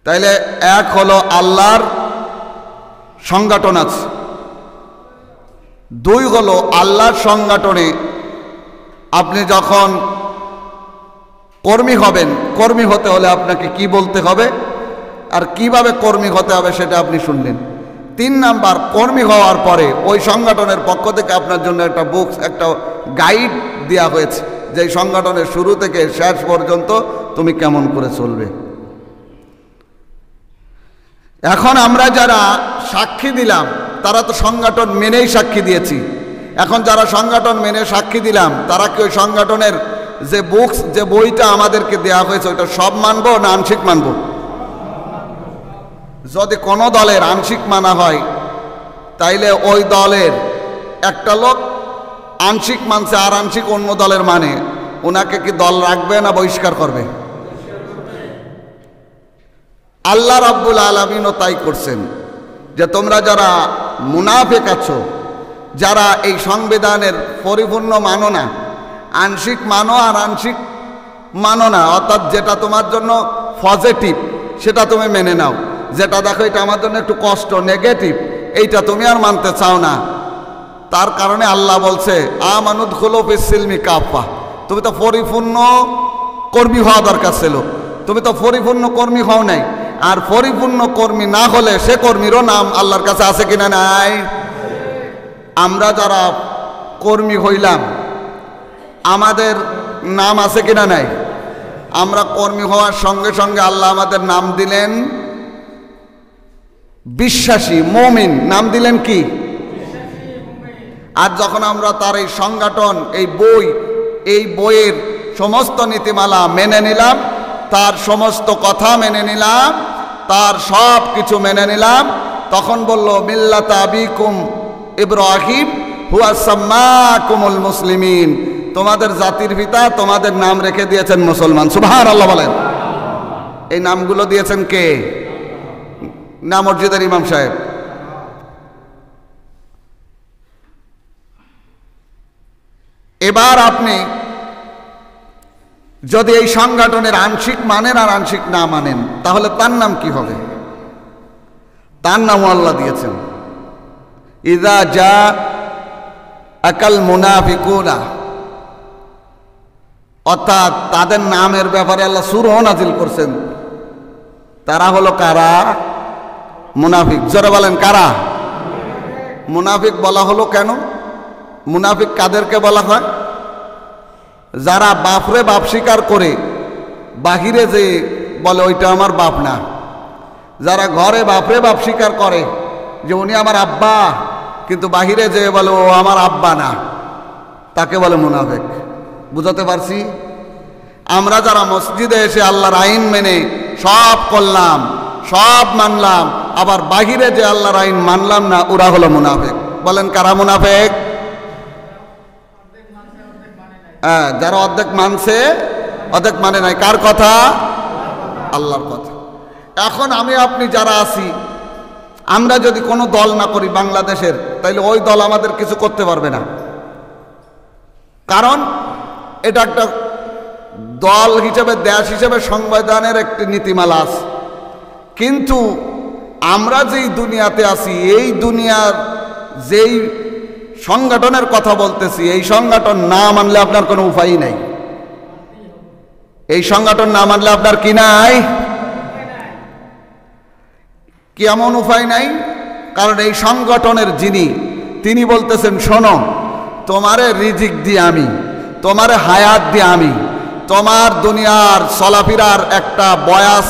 তাইলে এক হলো আল্লাহর সংগঠন আছে, দুই হলো আল্লাহর সংগঠনে আপনি যখন কর্মী হবেন, কর্মী হতে হলে আপনাকে কি বলতে হবে আর কিভাবে কর্মী হতে হবে সেটা আপনি শুনলেন। 3 নাম্বার, কর্মী হওয়ার পরে ওই সংগঠনের পক্ষ থেকে আপনার জন্য একটা বুকস, একটা গাইড দেওয়া হয়েছে যে এই সংগঠনের শুরু থেকে শেষ পর্যন্ত তুমি কেমন করে চলবে। এখন আমরা যারা সাক্ষী দিলাম তারা তো সংগঠন মেনেই সাক্ষী দিয়েছি। এখন যারা সংগঠন মেনে সাক্ষী দিলাম তারা কি ওই সংগঠনের যে বুকস, যে বইটা আমাদেরকে দেওয়া হয়েছে ওইটা সব মানবো না আংশিক মানবো? যদি কোনো দলের আংশিক মানা হয় তাইলে ওই দলের একটা লোক আংশিক মানছে আর আংশিক অন্য দলের মানে, ওনাকে কি দল রাখবে না বহিষ্কার করবে? আল্লাহ রাব্বুল আলামিনও তাই করছেন যে তোমরা যারা মুনাফিক আছো, যারা এই সংবিধানের পরিপূর্ণ মানো না, আংশিক মানো আর আংশিক মানো না, অর্থাৎ যেটা তোমার জন্য পজিটিভ সেটা তুমি মেনে নাও, যেটা দেখো এটা আমার জন্য একটু কষ্ট, নেগেটিভ, এইটা তুমি আর মানতে চাও না। তার কারণে আল্লাহ বলছে আমানুদখুলু ফিস-সিলমি কাফা, তুমি তো পরিপূর্ণ কর্মী হওয়া দরকার ছিল, তুমি তো পরিপূর্ণ কর্মী হও নাই। আর পরিপূর্ণ কর্মী না হলে সে কর্মীরও নাম আল্লাহর কাছে আছে কিনা? নাই। আমরা যারা কর্মী হইলাম আমাদের নাম আছে কিনা? নাই। আমরা কর্মী হওয়ার সঙ্গে সঙ্গে আল্লাহ আমাদের নাম দিলেন বিশ্বাসী, মুমিন, নাম দিলেন কি? আর যখন আমরা তার এই সংগঠন, এই বইয়ের সমস্ত নীতিমালা মেনে নিলাম, তার সমস্ত কথা মেনে নিলাম, তার সব কিছু মেনে নিলাম, তখন বলল মিল্লাতা আবিকুম ইব্রাহিম হুয়া সাম্মাকুমুল মুসলিমিন, তোমাদের জাতির পিতা তোমাদের নাম রেখে দিয়েছেন মুসলমান। সুবহানাল্লাহ বলেন। এই নামগুলো দিয়েছেন কে? না মসজিদের ইমাম সাহেব? এবার আপনি যদি এই সংগঠনের আংশিক মানেন আর আংশিক না মানেন তাহলে তার নাম কি হবে? তার নামও আল্লাহ দিয়েছেন ইযা জা আকাল মুনাফিকুনা, অর্থাৎ তাদের নামের ব্যাপারে আল্লাহ সূরা নাজিল করছেন। তারা হলো কারা? মুনাফিক। জোরে বলেন কারা? মুনাফিক বলা হলো কেন? মুনাফিক কাদেরকে বলা হয়? যারা বাপরে বাপ স্বীকার করে বাহিরে যে বলে ওইটা আমার বাপ না, যারা ঘরে বাপরে বাপ স্বীকার করে যে উনি আমার আব্বা, কিন্তু বাহিরে যে বলে ও আমার আব্বা না, তাকে বলে মুনাফিক। বুঝাতে পারছি? আমরা যারা মসজিদে এসে আল্লাহর আইন মেনে সব করলাম, সব মানলাম, আবার বাহিরে যে আল্লাহর আইন মানলাম না, ওরা হলো মুনাফিক। বলেন কারা মুনাফিক? হ্যাঁ, যারা অর্ধেক মানছে অর্ধেক মানে নাই। কার কথা? আল্লাহর কথা। এখন আমি আপনি যারা আছি, আমরা যদি কোনো দল না করি বাংলাদেশের, তাইলে ওই দল আমাদের কিছু করতে পারবে না। কারণ এটা একটা দল হিসেবে, দেশ হিসেবে সংবিধানের একটি নীতিমালা আছে। কিন্তু আমরা যেই দুনিয়াতে আছি, এই দুনিয়ার যেই সংগঠনের কথা বলতেছি, এই সংগঠন না মানলে আপনার কোনো উপায় নাই। এই সংগঠন না মানলে আপনার কি নাই? কি এমন উপায় নাই? কারণ এই সংগঠনের যিনি, তিনি বলতেছেন শোনো, তোমারে রিজিক দিয়ে আমি, তোমারে হায়াত দিয়ে আমি, তোমার দুনিয়ার চলাফেরার একটা বয়স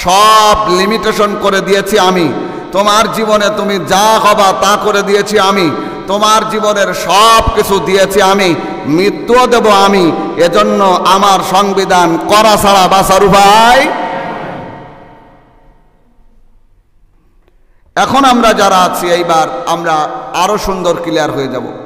সব লিমিটেশন করে দিয়েছি আমি, তোমার জীবনে তুমি যা হবা তা করে দিয়েছি আমি, তোমার জীবনের সব কিছু দিয়েছি আমি, মৃত্যুও দেব আমি। এজন্য আমার সংবিধান করা ছাড়া বাঁচার উপায়। এখন আমরা যারা আছি, এইবার আমরা আরো সুন্দর ক্লিয়ার হয়ে যাব।